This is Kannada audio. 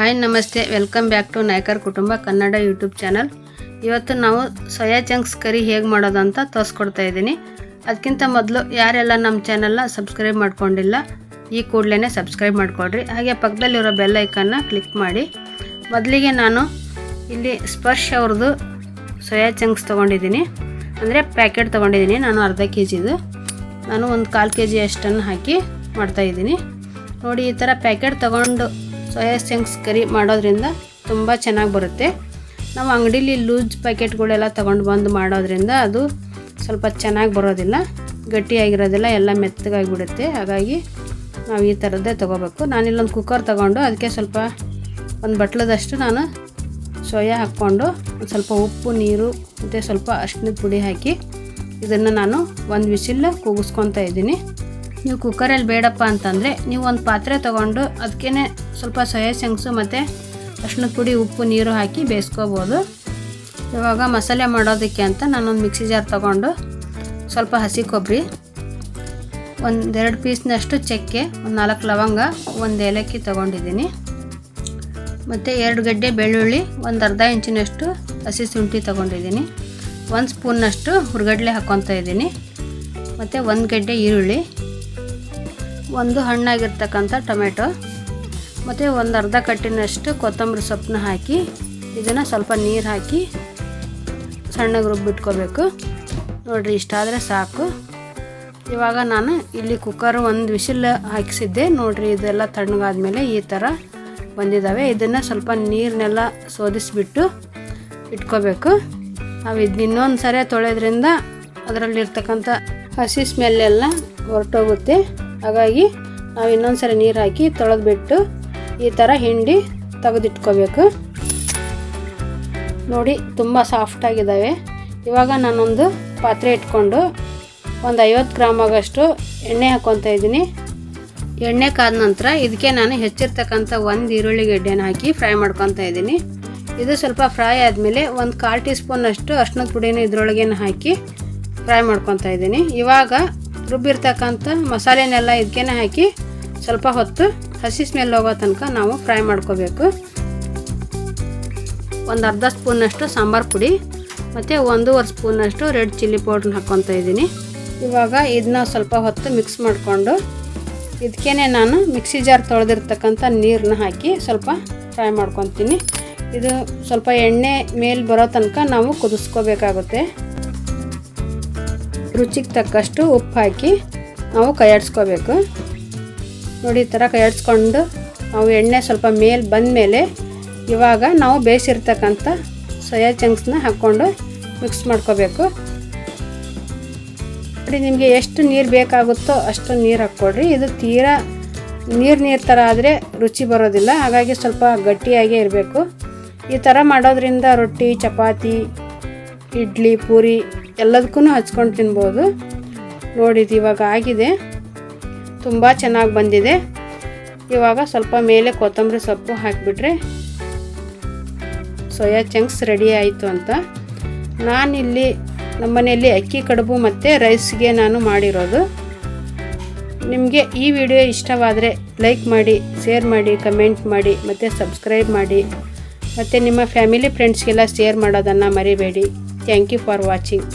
ಹಾಯ್ ನಮಸ್ತೆ, ವೆಲ್ಕಮ್ ಬ್ಯಾಕ್ ಟು ನಾಯ್ಕರ್ ಕುಟುಂಬ ಕನ್ನಡ ಯೂಟ್ಯೂಬ್ ಚಾನಲ್. ಇವತ್ತು ನಾವು ಸೋಯಾ ಚಂಕ್ಸ್ ಕರಿ ಹೇಗೆ ಮಾಡೋದು ಅಂತ ತೋರಿಸ್ಕೊಡ್ತಾ ಇದ್ದೀನಿ. ಅದಕ್ಕಿಂತ ಮೊದಲು ಯಾರೆಲ್ಲ ನಮ್ಮ ಚಾನಲ್ನ ಸಬ್ಸ್ಕ್ರೈಬ್ ಮಾಡ್ಕೊಂಡಿಲ್ಲ ಈ ಕೂಡಲೇ ಸಬ್ಸ್ಕ್ರೈಬ್ ಮಾಡ್ಕೊಳ್ರಿ. ಹಾಗೆ ಪಕ್ಕದಲ್ಲಿರೋ ಬೆಲ್ ಐಕನ್ನ ಕ್ಲಿಕ್ ಮಾಡಿ. ಮೊದಲಿಗೆ ನಾನು ಇಲ್ಲಿ ಸ್ಪರ್ಶ್ ಅವ್ರದ್ದು ಸೋಯಾ ಚಂಕ್ಸ್ ತೊಗೊಂಡಿದ್ದೀನಿ, ಅಂದರೆ ಪ್ಯಾಕೆಟ್ ತೊಗೊಂಡಿದ್ದೀನಿ. ನಾನು ಅರ್ಧ ಕೆಜಿದು, ನಾನು ಒಂದು 1/4 kg ಅಷ್ಟನ್ನು ಹಾಕಿ ಮಾಡ್ತಾಯಿದ್ದೀನಿ. ನೋಡಿ, ಈ ಥರ ಪ್ಯಾಕೆಟ್ ತೊಗೊಂಡು ಸೋಯಾ ಚಂಕ್ಸ್ ಕರಿ ಮಾಡೋದ್ರಿಂದ ತುಂಬ ಚೆನ್ನಾಗಿ ಬರುತ್ತೆ. ನಾವು ಅಂಗಡೀಲಿ ಲೂಸ್ ಪ್ಯಾಕೆಟ್ಗಳೆಲ್ಲ ತೊಗೊಂಡು ಬಂದು ಮಾಡೋದ್ರಿಂದ ಅದು ಸ್ವಲ್ಪ ಚೆನ್ನಾಗಿ ಬರೋದಿಲ್ಲ, ಗಟ್ಟಿಯಾಗಿರೋದಿಲ್ಲ, ಎಲ್ಲ ಮೆತ್ತಗಾಗಿಬಿಡುತ್ತೆ. ಹಾಗಾಗಿ ನಾವು ಈ ಥರದ್ದೇ ತೊಗೋಬೇಕು. ನಾನಿಲ್ಲೊಂದು ಕುಕ್ಕರ್ ತೊಗೊಂಡು ಅದಕ್ಕೆ ಸ್ವಲ್ಪ ಒಂದು ಬಟ್ಲದಷ್ಟು ನಾನು ಸೋಯಾ ಹಾಕ್ಕೊಂಡು ಒಂದು ಸ್ವಲ್ಪ ಉಪ್ಪು, ನೀರು ಮತ್ತು ಸ್ವಲ್ಪ ಅರಿಶಿಣದ ಪುಡಿ ಹಾಕಿ ಇದನ್ನು ನಾನು ಒಂದು ವಿಸಿಲ್ ಕೂಗಿಸ್ಕೊತಾ ಇದ್ದೀನಿ. ನೀವು ಕುಕ್ಕರಲ್ಲಿ ಬೇಡಪ್ಪ ಅಂತಂದರೆ ನೀವು ಒಂದು ಪಾತ್ರೆ ತೊಗೊಂಡು ಅದಕ್ಕೇ ಸ್ವಲ್ಪ ಸೋಯಾ ಚಂಕ್ಸು ಮತ್ತು ಅರಿಶಿಣದ ಪುಡಿ, ಉಪ್ಪು, ನೀರು ಹಾಕಿ ಬೇಯಿಸ್ಕೋಬೋದು. ಇವಾಗ ಮಸಾಲೆ ಮಾಡೋದಕ್ಕೆ ಅಂತ ನಾನೊಂದು ಮಿಕ್ಸಿ ಜಾರ್ ತೊಗೊಂಡು ಸ್ವಲ್ಪ ಹಸಿ ಕೊಬ್ಬರಿ, 1-2 ಪೀಸ್ನಷ್ಟು ಚಕ್ಕೆ, ಒಂದು 4 ಲವಂಗ, 1 ಏಲಕ್ಕಿ ತೊಗೊಂಡಿದ್ದೀನಿ. ಮತ್ತು 2 ಗಡ್ಡೆ ಬೆಳ್ಳುಳ್ಳಿ, ಒಂದು ಅರ್ಧ ಇಂಚಿನಷ್ಟು ಹಸಿ ಶುಂಠಿ ತೊಗೊಂಡಿದ್ದೀನಿ. 1 ಸ್ಪೂನ್ನಷ್ಟು ಹುರ್ಗಡ್ಲೆ ಹಾಕ್ಕೊತಾ ಇದ್ದೀನಿ. ಮತ್ತು 1 ಗಡ್ಡೆ ಈರುಳ್ಳಿ, 1 ಹಣ್ಣಾಗಿರ್ತಕ್ಕಂಥ ಟೊಮೆಟೊ, ಮತ್ತು ಒಂದು ಅರ್ಧ ಕಟ್ಟಿನಷ್ಟು ಕೊತ್ತಂಬರಿ ಸೊಪ್ಪನ್ನ ಹಾಕಿ ಇದನ್ನು ಸ್ವಲ್ಪ ನೀರು ಹಾಕಿ ಸಣ್ಣಗೆ ರುಬ್ಬಿಟ್ಕೋಬೇಕು. ನೋಡಿರಿ, ಇಷ್ಟಾದರೆ ಸಾಕು. ಇವಾಗ ನಾನು ಇಲ್ಲಿ ಕುಕ್ಕರ್ ಒಂದು ವಿಸಿಲ್ ಹಾಕಿಸಿದ್ದೆ. ನೋಡಿರಿ, ಇದೆಲ್ಲ ತಣ್ಣಗಾದ್ಮೇಲೆ ಈ ಥರ ಬಂದಿದ್ದಾವೆ. ಇದನ್ನು ಸ್ವಲ್ಪ ನೀರನ್ನೆಲ್ಲ ಸೋದಿಸಿಬಿಟ್ಟು ಇಟ್ಕೋಬೇಕು. ನಾವು ಇದನ್ನ ಇನ್ನೊಂದು ಸರಿ ತೊಳೆದ್ರಿಂದ ಅದರಲ್ಲಿರ್ತಕ್ಕಂಥ ಹಸಿ ಸ್ಮೆಲ್ಲೆಲ್ಲ ಹೊರಟೋಗುತ್ತೆ. ಹಾಗಾಗಿ ನಾವು ಇನ್ನೊಂದು ಸರಿ ನೀರು ಹಾಕಿ ತೊಳೆದ್ಬಿಟ್ಟು ಈ ಥರ ಹಿಂಡಿ ತೆಗೆದಿಟ್ಕೋಬೇಕು. ನೋಡಿ, ತುಂಬ ಸಾಫ್ಟಾಗಿದ್ದಾವೆ. ಇವಾಗ ನಾನೊಂದು ಪಾತ್ರೆ ಇಟ್ಕೊಂಡು ಒಂದು 50 ಗ್ರಾಮ್ ಆಗಷ್ಟು ಎಣ್ಣೆ ಹಾಕ್ಕೊತಾ ಇದ್ದೀನಿ. ಎಣ್ಣೆ ಕಾದ ನಂತರ ಇದಕ್ಕೆ ನಾನು ಹೆಚ್ಚಿರ್ತಕ್ಕಂಥ 1 ಈರುಳ್ಳಿ ಗೆಡ್ಡೆನ ಹಾಕಿ ಫ್ರೈ ಮಾಡ್ಕೊತಾ ಇದ್ದೀನಿ. ಇದು ಸ್ವಲ್ಪ ಫ್ರೈ ಆದಮೇಲೆ ಒಂದು 1/4 ಟೀ ಸ್ಪೂನಷ್ಟು ಅರಿಶಿಣದ ಪುಡಿನ ಇದರೊಳಗೇನು ಹಾಕಿ ಫ್ರೈ ಮಾಡ್ಕೊತಾ ಇದ್ದೀನಿ. ಇವಾಗ ರುಬ್ಬಿರ್ತಕ್ಕಂಥ ಮಸಾಲೆನೆಲ್ಲ ಇದಕ್ಕೆ ಹಾಕಿ ಸ್ವಲ್ಪ ಹೊತ್ತು ಹಸಿ ಸ್ಮೆಲ್ ಹೋಗೋ ತನಕ ನಾವು ಫ್ರೈ ಮಾಡ್ಕೋಬೇಕು. ಒಂದು ಅರ್ಧ ಸ್ಪೂನಷ್ಟು ಸಾಂಬಾರು ಪುಡಿ ಮತ್ತು 1.5 ಸ್ಪೂನಷ್ಟು ರೆಡ್ ಚಿಲ್ಲಿ ಪೌಡ್ರನ್ನ ಹಾಕ್ಕೊತಾ ಇದ್ದೀನಿ. ಇವಾಗ ಇದನ್ನ ಸ್ವಲ್ಪ ಹೊತ್ತು ಮಿಕ್ಸ್ ಮಾಡಿಕೊಂಡು ಇದಕ್ಕೆ ನಾನು ಮಿಕ್ಸಿ ಜಾರ್ ತೊಳೆದಿರ್ತಕ್ಕಂಥ ನೀರನ್ನ ಹಾಕಿ ಸ್ವಲ್ಪ ಫ್ರೈ ಮಾಡ್ಕೊತೀನಿ. ಇದು ಸ್ವಲ್ಪ ಎಣ್ಣೆ ಮೇಲೆ ಬರೋ ತನಕ ನಾವು ಕುದಿಸ್ಕೋಬೇಕಾಗುತ್ತೆ. ರುಚಿಗೆ ತಕ್ಕಷ್ಟು ಉಪ್ಪು ಹಾಕಿ ನಾವು ಕೈಯಾಡಿಸ್ಕೋಬೇಕು. ನೋಡಿ, ಈ ಥರ ಕೈಯಾಡಿಸ್ಕೊಂಡು ನಾವು ಎಣ್ಣೆ ಸ್ವಲ್ಪ ಮೇಲೆ ಬಂದಮೇಲೆ ಇವಾಗ ನಾವು ಬೇಯಿಸಿರ್ತಕ್ಕಂಥ ಸೋಯಾ ಚಂಕ್ಸ್ನ ಹಾಕ್ಕೊಂಡು ಮಿಕ್ಸ್ ಮಾಡ್ಕೋಬೇಕು. ನೋಡಿ, ನಿಮಗೆ ಎಷ್ಟು ನೀರು ಬೇಕಾಗುತ್ತೋ ಅಷ್ಟು ನೀರು ಹಾಕ್ಕೊಡ್ರಿ. ಇದು ತೀರಾ ನೀರು ಥರ ಆದರೆ ರುಚಿ ಬರೋದಿಲ್ಲ. ಹಾಗಾಗಿ ಸ್ವಲ್ಪ ಗಟ್ಟಿಯಾಗೇ ಇರಬೇಕು. ಈ ಥರ ಮಾಡೋದ್ರಿಂದ ರೊಟ್ಟಿ, ಚಪಾತಿ, ಇಡ್ಲಿ, ಪೂರಿ ಎಲ್ಲದಕ್ಕೂ ಹಚ್ಕೊಂಡು ತಿನ್ಬೋದು. ನೋಡಿದ್ದು ಇವಾಗ ಆಗಿದೆ, ತುಂಬ ಚೆನ್ನಾಗಿ ಬಂದಿದೆ. ಇವಾಗ ಸ್ವಲ್ಪ ಮೇಲೆ ಕೊತ್ತಂಬರಿ ಸೊಪ್ಪು ಹಾಕಿಬಿಟ್ರೆ ಸೋಯಾ ಚಂಕ್ಸ್ ರೆಡಿ ಆಯಿತು ಅಂತ. ನಾನಿಲ್ಲಿ ನಮ್ಮನೆಯಲ್ಲಿ ಅಕ್ಕಿ ಕಡುಬು ಮತ್ತು ರೈಸ್ಗೆ ನಾನು ಮಾಡಿರೋದು. ನಿಮಗೆ ಈ ವಿಡಿಯೋ ಇಷ್ಟವಾದರೆ ಲೈಕ್ ಮಾಡಿ, ಶೇರ್ ಮಾಡಿ, ಕಮೆಂಟ್ ಮಾಡಿ ಮತ್ತು ಸಬ್ಸ್ಕ್ರೈಬ್ ಮಾಡಿ. ಮತ್ತು ನಿಮ್ಮ ಫ್ಯಾಮಿಲಿ ಫ್ರೆಂಡ್ಸ್ಗೆಲ್ಲ ಶೇರ್ ಮಾಡೋದನ್ನು ಮರಿಬೇಡಿ. Thank you for watching.